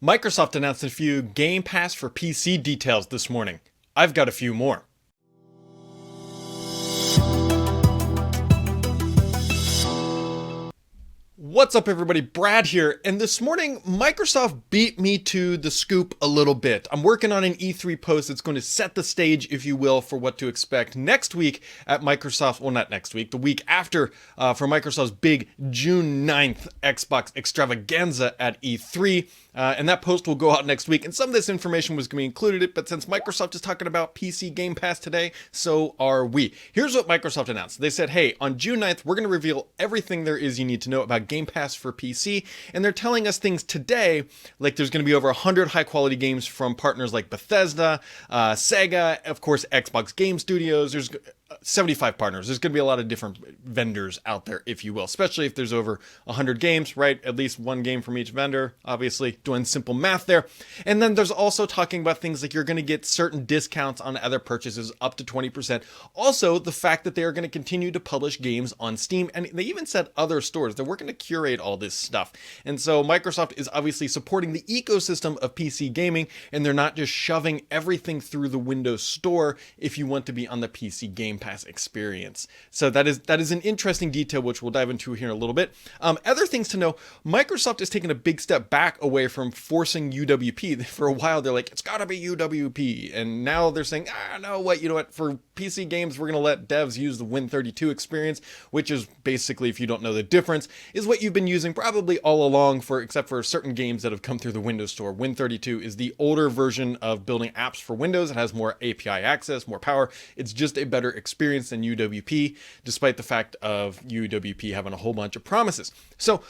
Microsoft announced a few Game Pass for PC details this morning. I've got a few more. What's up, everybody? Brad here, and this morning Microsoft beat me to the scoop a little bit. I'm working on an E3 post that's going to set the stage, if you will, for what to expect next week at Microsoft. Well, not next week, the week after, for Microsoft's big June 9th Xbox extravaganza at E3. And that post will go out next week, and some of this information was going to be included, but since Microsoft is talking about PC Game Pass today, so are we. Here's what Microsoft announced. They said, hey, on June 9th, we're going to reveal everything there is you need to know about Game Pass for PC, and they're telling us things today, like there's going to be over 100 high-quality games from partners like Bethesda, Sega, of course, Xbox Game Studios. There's 75 partners. There's going to be a lot of different vendors out there, if you will, especially if there's over 100 games, right? At least one game from each vendor, obviously doing simple math there. And then there's also talking about things like you're going to get certain discounts on other purchases up to 20%. Also, the fact that they are going to continue to publish games on Steam. And they even said other stores. They're working to curate all this stuff. And so Microsoft is obviously supporting the ecosystem of PC gaming, and they're not just shoving everything through the Windows Store if you want to be on the PC Game Pass experience. So that is an interesting detail, which we'll dive into here in a little bit. Other things to know, Microsoft is taking a big step back away from forcing UWP. For a while, they're like, it's got to be UWP. And now they're saying, no, you know what, for PC games, we're going to let devs use the Win32 experience, which is basically, if you don't know the difference, is what you've been using probably all along, except for certain games that have come through the Windows Store. Win32 is the older version of building apps for Windows. It has more API access, more power. It's just a better experience than UWP, despite the fact of UWP having a whole bunch of promises. So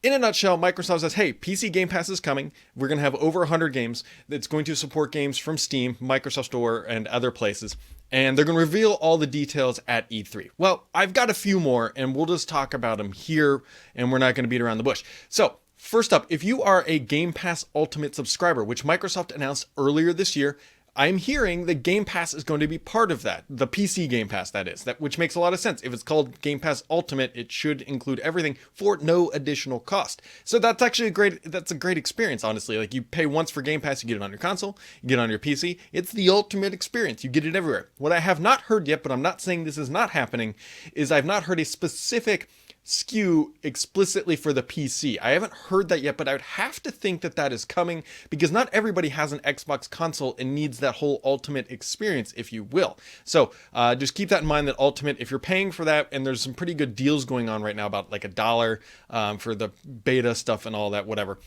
in a nutshell, Microsoft says, hey, PC Game Pass is coming. We're going to have over 100 games. That's going to support games from Steam, Microsoft Store, and other places. And they're going to reveal all the details at E3. Well, I've got a few more, and we'll just talk about them here, and we're not going to beat around the bush. So first up, if you are a Game Pass Ultimate subscriber, which Microsoft announced earlier this year, I'm hearing that Game Pass is going to be part of that. The PC Game Pass, that is. Which makes a lot of sense. If it's called Game Pass Ultimate, it should include everything for no additional cost. So that's actually a great experience, honestly. Like, you pay once for Game Pass, you get it on your console, you get it on your PC. It's the ultimate experience. You get it everywhere. What I have not heard yet, but I'm not saying this is not happening, is I've not heard a specific SKU explicitly for the PC. I haven't heard that yet, but I would have to think that that is coming, because not everybody has an Xbox console and needs that whole ultimate experience, if you will. So just keep that in mind, that ultimate, if you're paying for that, and there's some pretty good deals going on right now, about like $1 for the beta stuff and all that, whatever.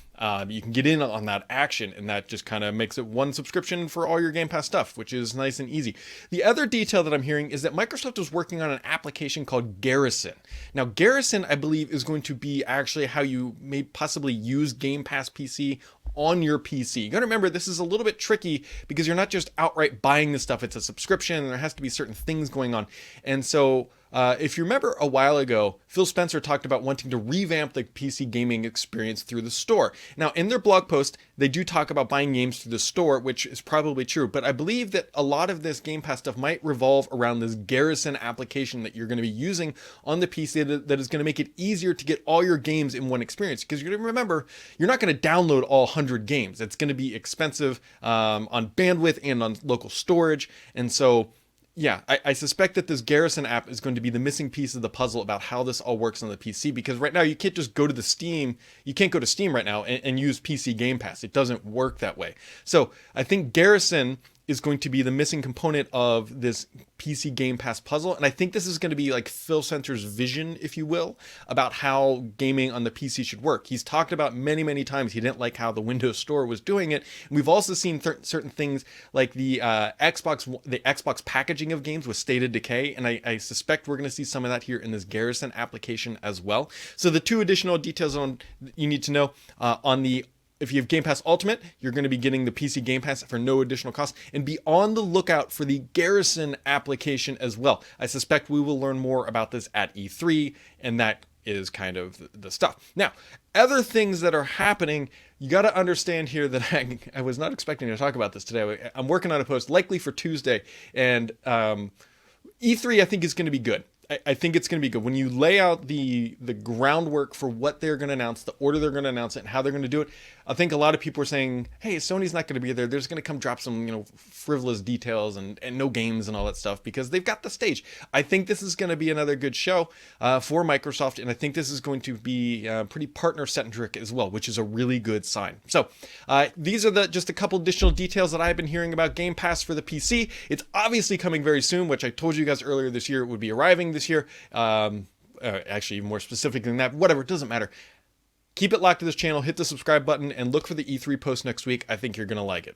You can get in on that action, and that just kind of makes it one subscription for all your Game Pass stuff, which is nice and easy. The other detail that I'm hearing is that Microsoft is working on an application called Garrison. Now, Garrison, I believe, is going to be actually how you may possibly use Game Pass PC on your PC. You got to remember, this is a little bit tricky because you're not just outright buying the stuff. It's a subscription, and there has to be certain things going on. And so if you remember a while ago, Phil Spencer talked about wanting to revamp the PC gaming experience through the store. Now, in their blog post, they do talk about buying games through the store, which is probably true. But I believe that a lot of this Game Pass stuff might revolve around this Garrison application that you're going to be using on the PC that is going to make it easier to get all your games in one experience. Because you're going to remember, you're not going to download all 100 games. It's going to be expensive on bandwidth and on local storage. And so yeah, I suspect that this Garrison app is going to be the missing piece of the puzzle about how this all works on the PC, because right now you can't just go to the Steam. You can't go to Steam right now and use PC Game Pass. It doesn't work that way. So I think Garrison is going to be the missing component of this PC Game Pass puzzle. And I think this is going to be like Phil Spencer's vision, if you will, about how gaming on the PC should work. He's talked about many, many times he didn't like how the Windows Store was doing it. And we've also seen certain things like the Xbox packaging of games with State of Decay. And I suspect we're going to see some of that here in this Garrison application as well. So the two additional details you need to know if you have Game Pass Ultimate, you're going to be getting the PC Game Pass for no additional cost. And be on the lookout for the Garrison application as well. I suspect we will learn more about this at E3, and that is kind of the stuff. Now, other things that are happening, you got to understand here that I was not expecting to talk about this today. I'm working on a post likely for Tuesday, and E3 I think is going to be good. I think it's going to be good. When you lay out the groundwork for what they're going to announce, the order they're going to announce it, and how they're going to do it, I think a lot of people are saying, hey, Sony's not going to be there. They're just going to come drop some, frivolous details and no games and all that stuff because they've got the stage. I think this is going to be another good show for Microsoft, and I think this is going to be pretty partner-centric as well, which is a really good sign. So these are just a couple additional details that I've been hearing about Game Pass for the PC. It's obviously coming very soon, which I told you guys earlier this year it would be arriving this year. Actually, even more specific than that. Whatever, it doesn't matter. Keep it locked to this channel, hit the subscribe button, and look for the E3 post next week. I think you're going to like it.